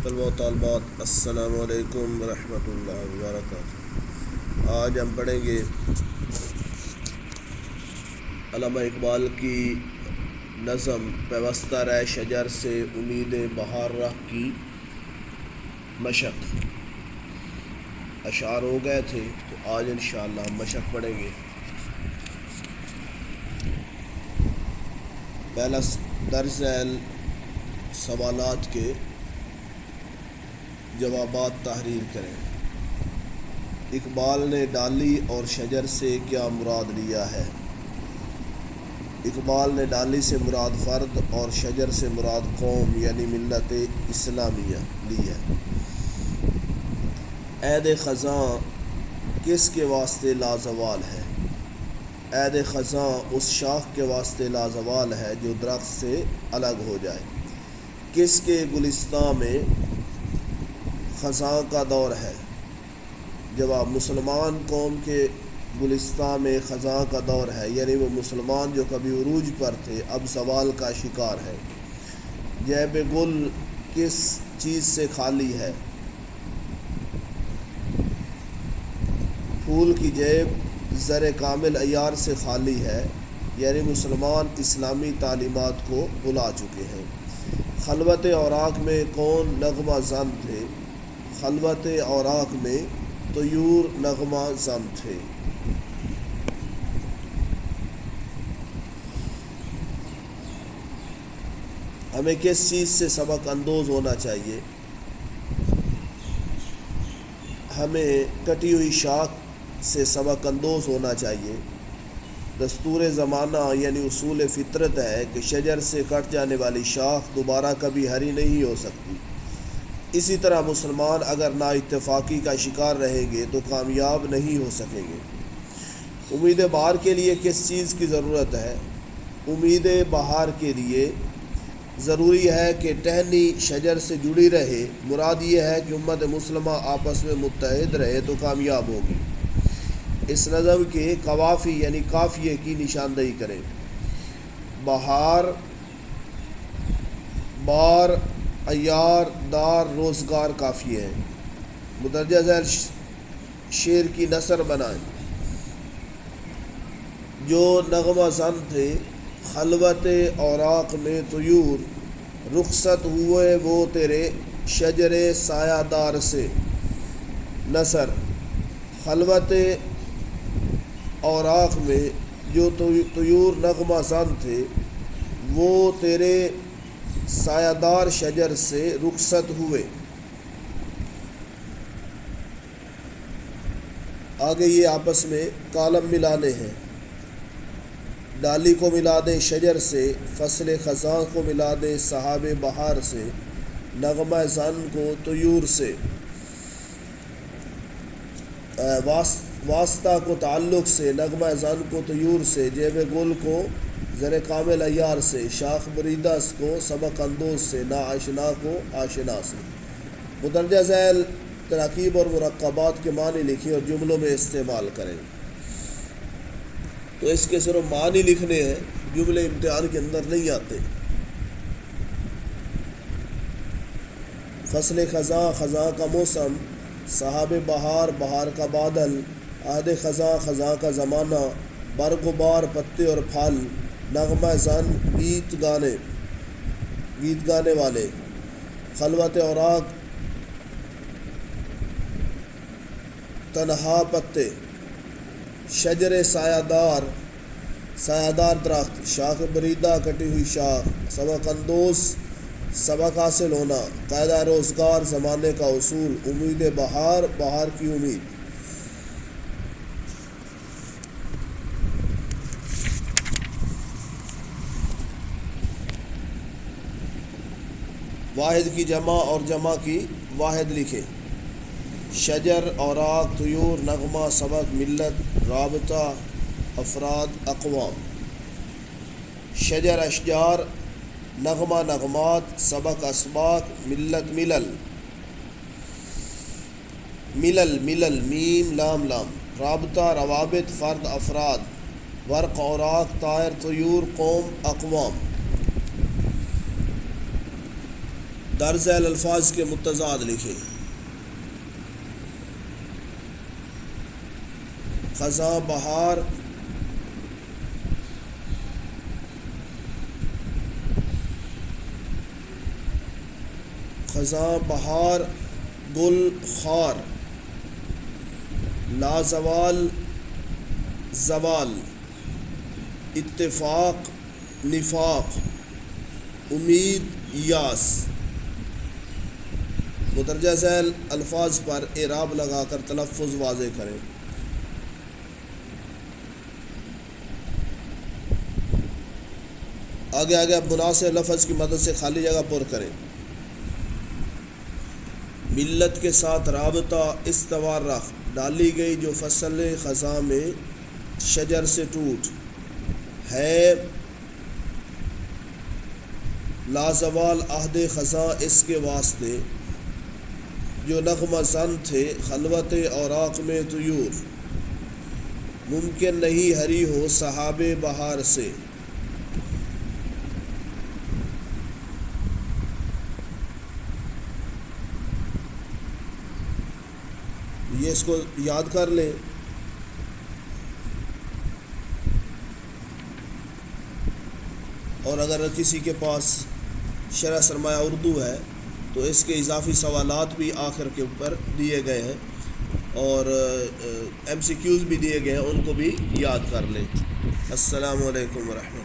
طلباء و طالبات السلام علیکم ورحمۃ اللہ وبرکاتہ۔ آج ہم پڑھیں گے علامہ اقبال کی نظم پیوستہ رہ شجر سے امید بہار رہ کی مشق۔ اشعار ہو گئے تھے تو آج انشاءاللہ مشق پڑھیں گے۔ پہلا درج ذیل سوالات کے جوابات تحریر کریں۔ اقبال نے ڈالی اور شجر سے کیا مراد لیا ہے؟ اقبال نے ڈالی سے مراد فرد اور شجر سے مراد قوم یعنی ملت اسلامیہ لی ہے۔ عید خزاں کس کے واسطے لازوال ہے؟ عید خزاں اس شاخ کے واسطے لازوال ہے جو درخت سے الگ ہو جائے۔ کس کے گلستان میں خزاں کا دور ہے؟ جواب، مسلمان قوم کے گلستان میں خزاں کا دور ہے، یعنی وہ مسلمان جو کبھی عروج پر تھے اب زوال کا شکار ہے۔ جیب گل کس چیز سے خالی ہے؟ پھول کی جیب زر کامل عیار سے خالی ہے، یعنی مسلمان اسلامی تعلیمات کو بھلا چکے ہیں۔ خلوت اوراق میں کون نغمہ زن تھے؟ خلوت اوراق میں طیور نغمہ زن تھے۔ ہمیں کس چیز سے سبق اندوز ہونا چاہیے؟ ہمیں کٹی ہوئی شاخ سے سبق اندوز ہونا چاہیے۔ دستور زمانہ یعنی اصول فطرت ہے کہ شجر سے کٹ جانے والی شاخ دوبارہ کبھی ہری نہیں ہو سکتی۔ اسی طرح مسلمان اگر نا اتفاقی کا شکار رہیں گے تو کامیاب نہیں ہو سکیں گے۔ امید بہار کے لیے کس چیز کی ضرورت ہے؟ امید بہار کے لیے ضروری ہے کہ ٹہنی شجر سے جڑی رہے۔ مراد یہ ہے کہ امت مسلمہ آپس میں متحد رہے تو کامیاب ہوگی۔ اس نظم کے قوافی یعنی قافیے کی نشاندہی کریں۔ بہار، بار، عیار، دار، روزگار قافیے ہیں۔ مدرجہ ذیل شعر کی نثر بنائیں۔ جو نغمہ زن تھے خلوت اوراق میں طیور، رخصت ہوئے وہ تیرے شجر سایہ دار سے۔ نثر، خلوت اوراق میں جو طیور نغمہ زن تھے وہ تیرے سایہ دار شجر سے رخصت ہوئے۔ آگے یہ آپس میں کالم ملانے ہیں۔ ڈالی کو ملا دیں شجر سے، فصل خزاں کو ملا دیں صحاب بہار سے، نغمہ زن کو طیور سے، واسطہ کو تعلق سے، نغمہ زن کو طیور سے، جیب گل کو زر کامل عیار سے، شاخ بریدہ کو سبق اندوز سے، نا آشنا کو آشنا سے۔ مدرجہ ذیل تراکیب اور مرکبات کے معنی لکھیں اور جملوں میں استعمال کریں۔ تو اس کے صرف معنی لکھنے ہیں، جملے امتحان کے اندر نہیں آتے۔ فصل خزاں، خزاں کا موسم، صحاب بہار، بہار کا بادل، عہد خزاں، خزاں کا زمانہ، برگ و بار، پتے اور پھل، نغمہ زن، گیت گانے والے، خلوت اوراق، تنہا پتے، شجر سایہ دار درخت، شاخ بریدہ کٹی ہوئی شاخ، سبق اندوز سبق حاصل ہونا، قاعدہ روزگار زمانے کا اصول، امید بہار، بہار کی امید۔ واحد کی جمع اور جمع کی واحد لکھیں۔ شجر، اوراق، طیور، نغمہ، سبق، ملت، رابطہ، افراد، اقوام۔ شجر اشجار، نغمہ نغمات، سبق اسباق، ملت ملل۔ ملل میم لام لام۔ رابطہ روابط، فرد افراد، ورق اوراق، طائر طیور، قوم اقوام۔ درج ذیل الفاظ کے متضاد لکھیں۔ خزاں بہار، خزاں بہار گل خار، لازوال زوال، اتفاق نفاق، امید یاس۔ مدرجہ ذیل الفاظ پر اعراب لگا کر تلفظ واضح کریں۔ آگے اب مناسب لفظ کی مدد سے خالی جگہ پر کریں۔ ملت کے ساتھ رابطہ استوار رخ، ڈالی گئی جو فصل خزاں میں شجر سے ٹوٹ ہے، لازوال عہد خزاں اس کے واسطے جو نغمہ زن تھے خلوت اوراق میں طیور، ممکن نہیں ہری ہو سحاب بہار سے۔ یہ اس کو یاد کر لیں۔ اور اگر کسی کے پاس شرح سرمایہ اردو ہے تو اس کے اضافی سوالات بھی آخر کے اوپر دیے گئے ہیں، اور ایم سی کیوز بھی دیے گئے ہیں، ان کو بھی یاد کر لیں۔ السلام علیکم ورحمۃ اللہ۔